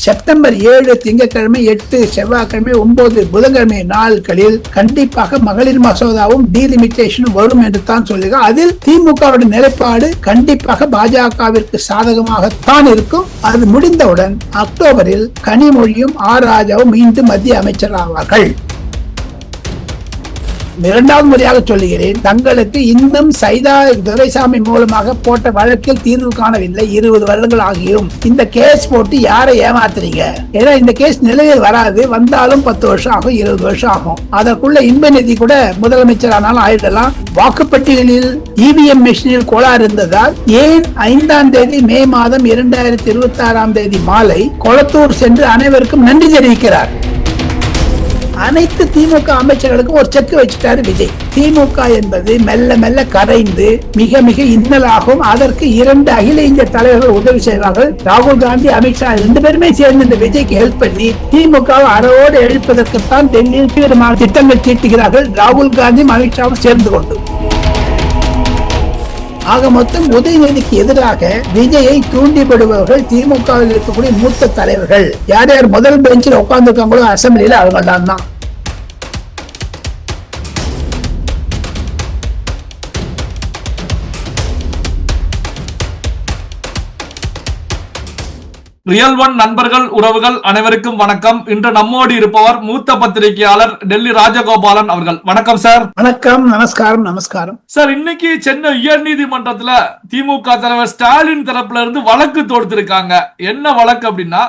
September 7 திங்கட்கிழமை, 8 செவ்வாய்க்கிழமை, 9 புதன்கிழமை நாட்களில் கண்டிப்பாக மகளிர் மசோதாவும் டீலிமிட்டேஷனும் வரும் என்று தான் சொல்லுங்க. அதில் திமுகவுடைய நிலைப்பாடு கண்டிப்பாக பாஜகவிற்கு சாதகமாகத்தான் இருக்கும். அது முடிந்தவுடன் அக்டோபரில் கனிமொழியும் ஆர் ராஜாவும் மீண்டும் மத்திய அமைச்சர் ஆவார்கள். இரண்டாவது முறையாக சொல்லுகிறேன், தங்களுக்கு இன்னும் சைதா துரைசாமி மூலமாக போட்ட வழக்கில் தீர்வு காணவில்லை. 20 வருடங்கள் ஆகியும் இந்த கேஸ் போட்டு யாரை ஏமாத்துறீங்க? ஏன்னா இந்த கேஸ் நிலையில் வராது, வந்தாலும் 10 வருஷம் ஆகும், 20 வருஷம் ஆகும். அதற்குள்ள இன்ப நிதி கூட முதலமைச்சர் ஆனாலும் ஆயிடலாம். வாக்குப்பட்டியலில் இவிஎம் மிஷினில் கோளாறு இருந்ததால் ஏன் 5ஆம் தேதி மே மாதம் 2026 மாலை கொளத்தூர் சென்று அனைவருக்கும் நன்றி தெரிவிக்கிறார். அனைத்து திமுக அமைச்சர்களுக்கும் ஒரு செக் வச்சுட்டாரு விஜய். திமுக என்பது மெல்ல மெல்ல கரைந்து மிக மிக இன்னலாகும். அதற்கு 2 அகில இந்திய தலைவர்கள் உதவி செய்வார்கள். ராகுல் காந்தி, அமித்ஷா 2 பேருமே சேர்ந்து இந்த விஜய்க்கு ஹெல்ப் பண்ணி திமுக அறவோடு எழுப்பதற்குத்தான் டெல்லியில் தீவிரமான திட்டங்கள் தீட்டுகிறார்கள். ராகுல் காந்தியும் அமித்ஷாவும் சேர்ந்து கொண்டு ஆக மொத்தம் உதயநிதிக்கு எதிராக விஜயை தூண்டிவிடுபவர்கள் திமுகவில் இருக்கக்கூடிய மூத்த தலைவர்கள். யார் யார் முதல் பெஞ்சில் உட்கார்ந்து இருக்காங்களோ அசம்பிளியில அவங்கள்தான் தான். ரியல் ஒன் நண்பர்கள், உறவுகள் அனைவருக்கும் வணக்கம். இன்று நம்மோடு இருப்பவர் மூத்த பத்திரிகையாளர் டெல்லி ராஜகோபாலன் அவர்கள். வணக்கம் சார். வணக்கம், நமஸ்காரம். நமஸ்காரம் சார். இன்னைக்கு சென்னை உயர் நீதிமன்றத்துல திமுக தலைவர் ஸ்டாலின் தரப்புல இருந்து வழக்கு தொடுத்திருக்காங்க. என்ன வழக்கு அப்படின்னா,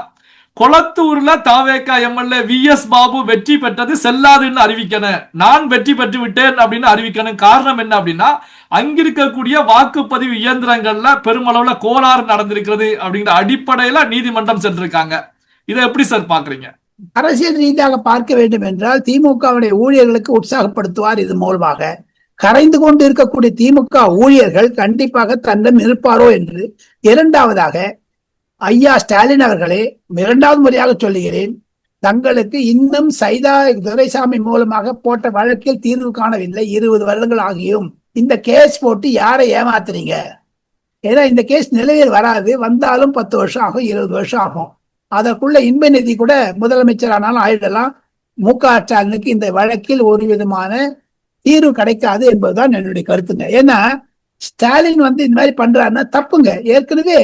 கொளத்தூர்ல தாவேகா எம்எல்ஏ VS பாபு வெற்றி பெற்றது செல்லாதுன்னு அறிவிக்கணும், நான் வெற்றி பெற்று விட்டேன் அப்படின்னு அறிவிக்கணும். காரணம் என்ன அப்படின்னா, அங்கிருக்கக்கூடிய வாக்குப்பதிவு இயந்திரங்கள்ல பெருமளவுல கோளாறு நடந்திருக்கிறது அப்படிங்கிற அடிப்படையில நீதிமன்றம் சென்றிருக்காங்க. இதை எப்படி சார் பாக்குறீங்க? அரசியல் ரீதியாக பார்க்க வேண்டும் என்றால் திமுகவுடைய ஊழியர்களுக்கு உற்சாகப்படுத்துவார். இது மூலமாக கரைந்து கொண்டு இருக்கக்கூடிய திமுக ஊழியர்கள் கண்டிப்பாக தன்னிடம் இருப்பாரோ என்று. இரண்டாவதாக, ஐயா ஸ்டாலின் அவர்களே, 2வது முறையாக சொல்லுகிறேன், தங்களுக்கு இன்னும் சைதா துரைசாமி மூலமாக போட்ட வழக்கில் தீர்வு காணவில்லை. 20 வருடங்கள் ஆகியும் இந்த கேஸ் போட்டு யாரை ஏமாத்துறீங்க? ஏன்னா இந்த கேஸ் நிலையில் வராது, வந்தாலும் 10 வருஷம் ஆகும், 20 வருஷம் ஆகும். அதற்குள்ள இன்ப நிதி கூட முதலமைச்சர் ஆனாலும் ஆயிடலாம். மு.க. ஸ்டாலினுக்கு இந்த வழக்கில் ஒரு விதமான தீர்வு கிடைக்காது என்பதுதான் என்னுடைய கருத்துங்க. ஏன்னா ஸ்டாலின் இந்த மாதிரி பண்றாருன்னா தப்புங்க. ஏற்கனவே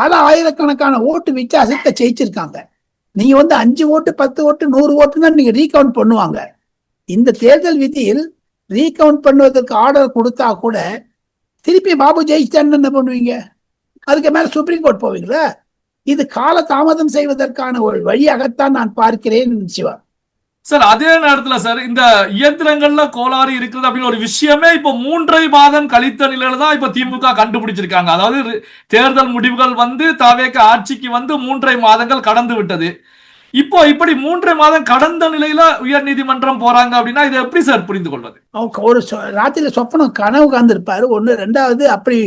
பல ஆயிரக்கணக்கான ஓட்டு வித்தியாசத்தை ஜெயிச்சிருக்காங்க. நீங்க 5 ஓட்டு, 10 ஓட்டு, 100 ஓட்டு தான் நீங்க ரீகவுண்ட் பண்ணுவாங்க. இந்த தேர்தல் விதியில் ரீகவுண்ட் பண்ணுவதற்கு ஆர்டர் கொடுத்தா கூட திருப்பி பாபு ஜெயிச்சிட்டான்னு என்ன பண்ணுவீங்க? அதுக்கு மேல சுப்ரீம் கோர்ட் போவீங்களா? இது கால தாமதம் செய்வதற்கான ஒரு வழியாகத்தான் நான் பார்க்கிறேன் சிவா. சார், அதே நேரத்துல சார், இந்த இயந்திரங்கள்ல கோளாறு இருக்குது அப்படின்னு ஒரு விஷயமே இப்ப 3.5 மாதம் கழித்த நிலையில தான் இப்ப திமுக கண்டுபிடிச்சிருக்காங்க. அதாவது தேர்தல் முடிவுகள் தாவேக ஆட்சிக்கு 3.5 மாதங்கள் கடந்து விட்டது. இப்போ இப்படி 3.5 மாதம் கடந்த நிலையில உயர் நீதிமன்றம் போறாங்க அப்படின்னா இதை எப்படி சார் புரிந்து கொள்வது? ஒரு ராத்திரியில சொப்பனம் கனவு காந்திருப்பாரு. 1. 2வது, அப்படி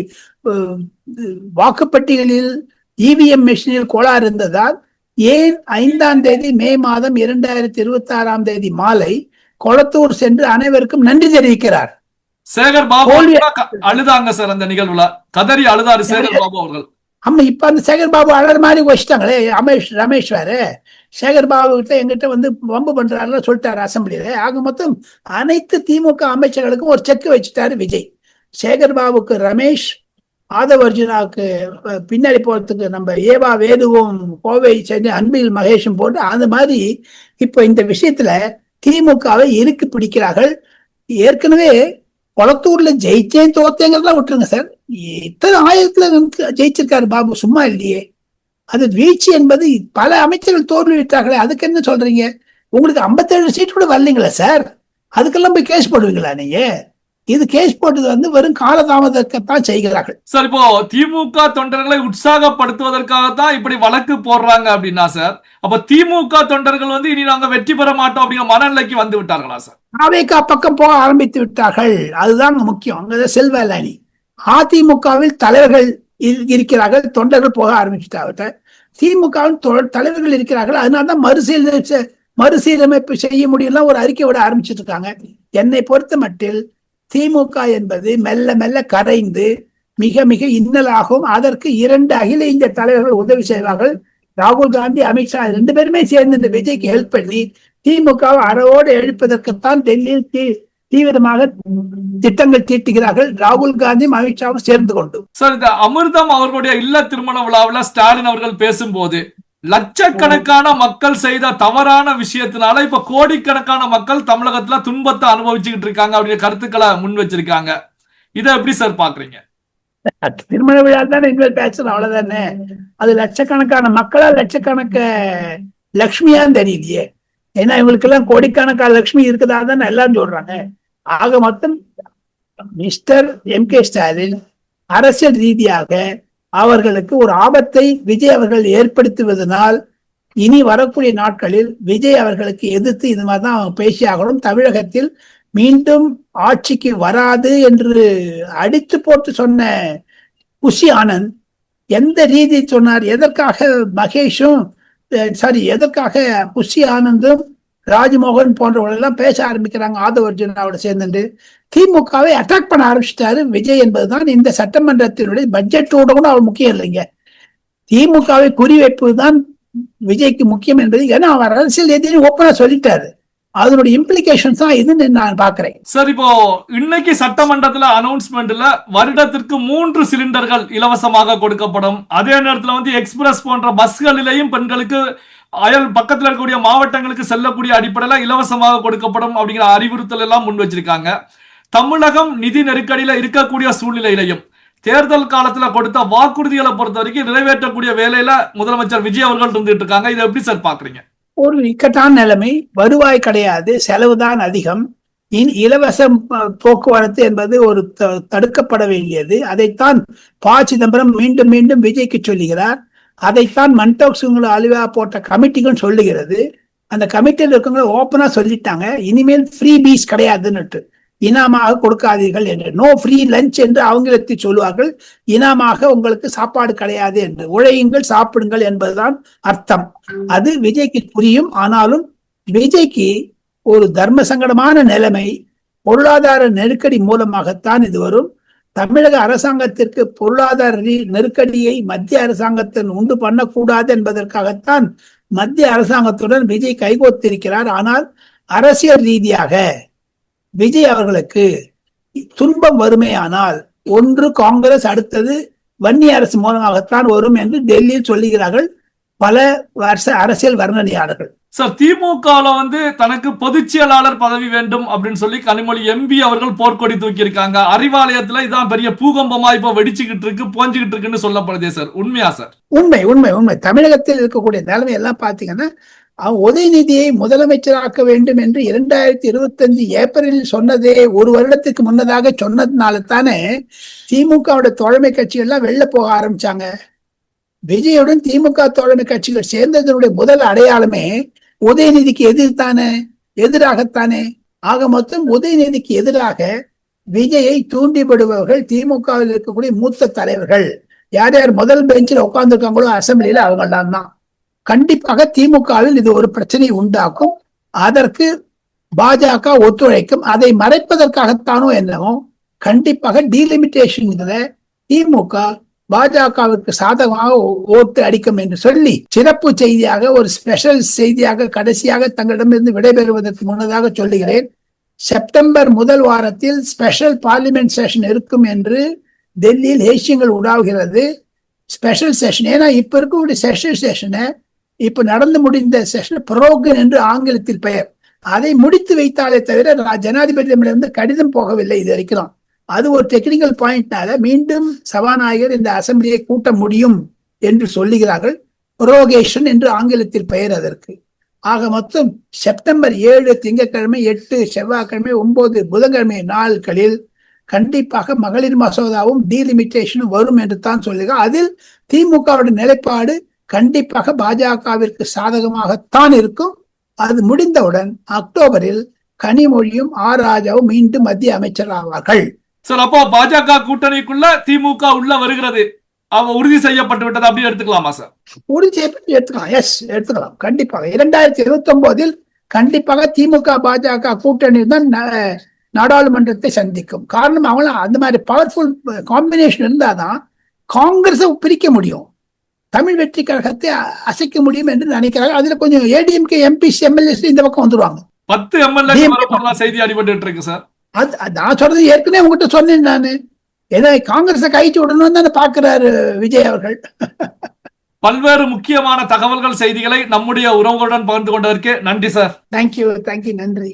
வாக்குப்பட்டியலில் இவிஎம் மிஷினில் கோளாறு இருந்ததால் ஏன் 5ஆம் தேதி மே மாதம் 2026 மாலை கொளத்தூர் சென்று அனைவருக்கும் நன்றி தெரிவிக்கிறார். சேகர் பாபு அழுதாங்க சார். அந்த நிகழ்வுல கதறி அழுதாரு சேகர் பாபு அவர்கள். ஆமா, இப்ப அந்த சேகர் பாபு அழற மாதிரி வச்சிட்டாங்களே. ரமேஷ் வேற சேகர் பாபு கிட்ட எங்கிட்ட வம்பு பண்றாருன்னு சொல்லிட்டாரு அசம்பிளியில. ஆக மொத்தம் அனைத்து திமுக அமைச்சர்களுக்கும் ஒரு செக் வச்சுட்டாரு விஜய். சேகர் பாபுக்கு ரமேஷ், ஆதவ் அர்ஜுனாவுக்கு பின்னாடி போறதுக்கு நம்ம ஏவா வேதுவும், கோவை சென்னை அன்பில் மகேஷும் போட்டு அந்த மாதிரி இப்ப இந்த விஷயத்துல திமுகவை இறுக்கி பிடிக்கிறார்கள். ஏற்கனவே கொளத்தூர்ல ஜெயிச்சேன் தோத்தேங்கிறதெல்லாம் விட்டுருங்க சார். இத்தனை ஆயிரத்துல ஜெயிச்சிருக்காரு பாபு, சும்மா இல்லையே. அது வீழ்ச்சி என்பது பல அமைச்சர்கள் தோல்வி விட்டார்களே, அதுக்கு என்ன சொல்றீங்க? உங்களுக்கு 57 சீட் கூட வரலீங்களா சார்? அதுக்கெல்லாம் போய் கேஸ் போடுவீங்களா நீங்க? இது கேஸ் போட்டது வெறும் காலதாமதத்தான் செய்கிறார்கள் சார். இப்போ திமுக தொண்டர்களை உற்சாகப்படுத்துவதற்காகத்தான் இப்படி வழக்கு போடுறாங்க அப்படின்னா சார், அப்ப திமுக தொண்டர்கள் இனி நாங்க வெற்றி பெற மாட்டோம் அப்படிங்கிற மனநிலைக்கு வந்து விட்டார்களா சார்? தாவேகா பக்கம் போக ஆரம்பித்து விட்டார்கள். அதுதான் முக்கியம். அங்க செல்வலானி அதிமுகவில் தலைவர்கள் இருக்கிறார்கள், தொண்டர்கள் போக ஆரம்பிச்சுட்டாங்க. திமுகவின் தலைவர்கள் இருக்கிறார்கள், அதனால்தான் மறுசீரமைப்பு செய்ய முடியல ஒரு அறிக்கை விட ஆரம்பிச்சுட்டு இருக்காங்க. என்னை பொறுத்த மட்டில் திமுக என்பது மெல்ல மெல்ல கரைந்து மிக மிக இன்னலாகும். அதற்கு 2 அகில இந்திய தலைவர்கள் உதவி செய்வார்கள். ராகுல் காந்தி, அமித்ஷா 2 பேருமே சேர்ந்து இந்த விஜய்க்கு ஹெல்ப் பண்ணி திமுகவை அறவோடு எழுப்பதற்குத்தான் டெல்லியில் தீவிரமாக திட்டங்கள் தீட்டுகிறார்கள், ராகுல் காந்தியும் அமித்ஷாவும் சேர்ந்து கொண்டு. சார், இந்த அமிர்தம் அவர்களுடைய இல்ல திருமண விழாவில் ஸ்டாலின் அவர்கள் பேசும்போது லட்சக்கணக்கான மக்கள் செய்த தவறான விஷயத்தினால இப்ப கோடிக்கணக்கான மக்கள் தமிழகத்துல துன்பத்தை அனுபவிச்சுக்கிட்டு இருக்காங்க அப்படின்னு கருத்துக்களை முன் வச்சிருக்காங்க. இதை எப்படி சார் பாக்குறீங்க? திருமண விழா தானே இனிமேல் பேசுறோம், அவ்வளவுதானே. அது லட்சக்கணக்கான மக்களா லட்சக்கணக்க லட்சுமியான்னு தெரியலையே. ஏன்னா இவங்களுக்கு எல்லாம் கோடிக்கணக்கான லட்சுமி இருக்குதா தான் எல்லாரும் சொல்றாங்க. ஆக மொத்தம் மிஸ்டர் M.K. ஸ்டாலின் அரசியல் ரீதியாக அவர்களுக்கு ஒரு ஆபத்தை விஜய் அவர்கள் ஏற்படுத்துவதனால் இனி வரக்கூடிய நாட்களில் விஜய் அவர்களுக்கு எதிர்த்து இது மாதிரிதான் அவங்க பேசியாகணும். தமிழகத்தில் மீண்டும் ஆட்சிக்கு வராது என்று அடித்து போட்டு சொன்ன புஷி ஆனந்த் எந்த ரீதி சொன்னார்? எதற்காக மகேஷும் எதற்காக புஷி ஆனந்தும் ராஜ்மோகன் போன்றவர்கள் எல்லாம் பேச ஆரம்பிக்கிறாங்க ஆதவ அர்ஜுனாவோட சேர்ந்து திமுகவை அட்டாக் பண்ண ஆரம்பிச்சிட்டாரு விஜய் என்பதுதான் இந்த சட்டமன்றத்தினுடைய பட்ஜெட்டோட கூட அவர் முக்கியம் இல்லைங்க. திமுகவை குறிவைப்பதுதான் விஜய்க்கு முக்கியம் என்பது, ஏன்னா அவர் அரசியல் எதிரி ஓப்பனா சொல்லிட்டாரு. அதனுடைய இம்ப்ளிகேஷன்ஸ் தான் இதுன்னு நான் பாக்குறேன். சார், இப்போ இன்னைக்கு சட்டமன்றத்துல அனௌன்ஸ்மெண்ட்ல வருடத்திற்கு 3 சிலிண்டர்கள் இலவசமாக கொடுக்கப்படும். அதே நேரத்துல எக்ஸ்பிரஸ் போன்ற பஸ்களிலேயும் பெண்களுக்கு அயல் பக்கத்துல இருக்கக்கூடிய மாவட்டங்களுக்கு செல்லக்கூடிய அடிப்படையில இலவசமாக கொடுக்கப்படும் அப்படிங்கிற அறிவுறுத்தல் எல்லாம் முன் வச்சிருக்காங்க. தமிழகம் நிதி நெருக்கடியில இருக்கக்கூடிய சூழ்நிலையிலையும் தேர்தல் காலத்துல கொடுத்த வாக்குறுதிகளை பொறுத்த வரைக்கும் நிறைவேற்றக்கூடிய வேலையில முதலமைச்சர் விஜய் அவர்கள் இருந்துட்டு இருக்காங்க. இதை எப்படி சார் பாக்குறீங்க? ஒரு இக்கட்டான நிலைமை, வருவாய் கிடையாது, செலவுதான் அதிகம். இலவச போக்குவரத்து என்பது ஒரு தடுக்கப்பட வேண்டியது. அதைத்தான் ப. சிதம்பரம் மீண்டும் மீண்டும் விஜய்க்கு சொல்லுகிறார். அதைத்தான் மன்டோக் சிங் அலுவா போட்ட கமிட்டிக்கும் சொல்லுகிறது. அந்த கமிட்டியில் இருக்கவங்க ஓப்பனா சொல்லிட்டாங்க, இனிமேல் ஃப்ரீ பீஸ் கிடையாதுன்னு, இனாமாக கொடுக்காதீர்கள் என்று. நோ ஃப்ரீ லஞ்ச் என்று ஆங்கிலத்தில் சொல்லுவார்கள். இனாமாக உங்களுக்கு சாப்பாடு கிடையாது என்று, உழையுங்கள் சாப்பிடுங்கள் என்பதுதான் அர்த்தம். அது விஜய்க்கு புரியும். ஆனாலும் விஜய்க்கு ஒரு தர்ம சங்கடமான நிலைமை, பொருளாதார நெருக்கடி மூலமாகத்தான் இது வரும். தமிழக அரசாங்கத்திற்கு பொருளாதார நெருக்கடியை மத்திய அரசாங்கத்தின் உண்டு பண்ணக்கூடாது என்பதற்காகத்தான் மத்திய அரசாங்கத்துடன் விஜய் கைகோத்திருக்கிறார். ஆனால் அரசியல் ரீதியாக விஜய் அவர்களுக்கு துன்பம் வருமேயானால் ஒன்று காங்கிரஸ், அடுத்தது வன்னிய அரசு மூலமாகத்தான் வரும் என்று டெல்லியில் சொல்லுகிறார்கள் பல அரசியல் வர்ணனையாளர்கள். சார், திமுகவில் தனக்கு பொதுச் செயலாளர் பதவி வேண்டும் அப்படின்னு சொல்லி கனிமொழி MP அவர்கள் போர்க்கொடி தூக்கி இருக்காங்க. அறிவாலயத்துல இதான் பெரிய பூகம்பமா இப்ப வெடிச்சுக்கிட்டு இருக்கு, போஞ்சுக்கிட்டு இருக்குன்னு சொல்லப்படுதே சார், உண்மையா சார்? உண்மை உண்மை உண்மை. தமிழகத்தில் இருக்கக்கூடிய நிலைமை எல்லாம் பாத்தீங்கன்னா, உதயநிதியை முதலமைச்சராக்க வேண்டும் என்று 2025 ஏப்ரலில் சொன்னதே ஒரு வருடத்துக்கு முன்னதாக சொன்னதுனால தானே திமுகவோட தோழமை கட்சிகள்லாம் வெளில போக ஆரம்பிச்சாங்க. விஜயுடன் திமுக தோழமை கட்சிகள் சேர்ந்ததனுடைய முதல் அடையாளமே உதயநிதிக்கு எதிராகத்தானே. ஆக மொத்தம் உதயநிதிக்கு எதிராக விஜயை தூண்டிவிடுபவர்கள் திமுகவில் இருக்கக்கூடிய மூத்த தலைவர்கள். யார் யார் முதல் பெஞ்சில் உட்கார்ந்து இருக்காங்களோ அசம்பிளியில அவங்கள்தான் தான். கண்டிப்பாக திமுகவில் இது ஒரு பிரச்சனையை உண்டாக்கும். அதற்கு பாஜக ஒத்துழைக்கும். அதை மறைப்பதற்காகத்தானோ என்னவோ கண்டிப்பாக டீலிமிட்டேஷன் திமுக பாஜகவிற்கு சாதகமாக ஓட்டு அடிக்கும் என்று சொல்லி சிறப்பு செய்தியாக, ஒரு ஸ்பெஷல் செய்தியாக கடைசியாக தங்களிடமிருந்து விடைபெறுவதற்கு முன்னதாக சொல்லுகிறேன். செப்டம்பர் முதல் வாரத்தில் ஸ்பெஷல் பார்லிமெண்ட் செஷன் இருக்கும் என்று டெல்லியில் ஏசியங்கள் உண்டாகிறது. ஸ்பெஷல் செஷன், ஏன்னா இப்ப இருக்கக்கூடிய ஸ்பெஷல் செஷனை, இப்ப நடந்து முடிந்த செஷன் புரோகன் என்று ஆங்கிலத்தில் பெயர், அதை முடித்து வைத்தாலே தவிர ஜனாதிபதியிடமிருந்து கடிதம் போகவில்லை இது வரைக்கும். அது ஒரு டெக்னிக்கல் பாயிண்ட்னால மீண்டும் சபாநாயகர் இந்த அசம்பிளியை கூட்ட முடியும் என்று சொல்லுகிறார்கள். புரோகேஷன் என்று ஆங்கிலத்தில் பெயர் அதற்கு. ஆக மொத்தம் செப்டம்பர் 7 திங்கட்கிழமை, 8 செவ்வாய்க்கிழமை, 9 புதன்கிழமை நாட்களில் கண்டிப்பாக மகளிர் மசோதாவும் டீலிமிட்டேஷனும் வரும் என்று தான் சொல்லுகிறார். அதில் திமுகவுடைய நிலைப்பாடு கண்டிப்பாக பாஜகவிற்கு சாதகமாகத்தான் இருக்கும். அது முடிந்தவுடன் அக்டோபரில் கனிமொழியும் ராஜாவும் மீண்டும் மத்திய அமைச்சர் ஆவார்கள். சார், அப்போ பாஜக கூட்டணிக்குள்ள திமுக உள்ள வருகிறது, உறுதி செய்யப்பட்டு விட்டது அப்படி எடுத்துக்கலாமா சார்? உறுதி செய்யப்பட்டு எடுத்துக்கலாம். எஸ், எடுத்துக்கலாம். கண்டிப்பாக 2029 கண்டிப்பாக திமுக பாஜக கூட்டணி தான் நாடாளுமன்றத்தை சந்திக்கும். காரணம், அவங்க அந்த மாதிரி பவர்ஃபுல் காம்பினேஷன் இருந்தாதான் காங்கிரஸை பிரிக்க முடியும். தமிழ் வெற்றி கழகத்தை அசைக்க முடியும் என்று நினைக்கிறாங்க. அதுல கொஞ்சம் ஏடிஎம்கே எம்பிஸ் எம்எல்ஏஸ் இந்த பக்கம் வந்துருவாங்க. 10 எம்எல்ஏ செய்தி அடிபட்டு இருக்கு சார். நான் சொல்றது ஏற்கனவே உங்ககிட்ட சொன்னேன் நானு. ஏன்னா காங்கிரஸை கழிச்சு விடணும் தானே பாக்குறாரு விஜய் அவர்கள். பல்வேறு முக்கியமான தகவல்கள் செய்திகளை நம்முடைய உறவுகளுடன் பகிர்ந்து கொண்டதற்கு நன்றி சார். தேங்க்யூ, நன்றி.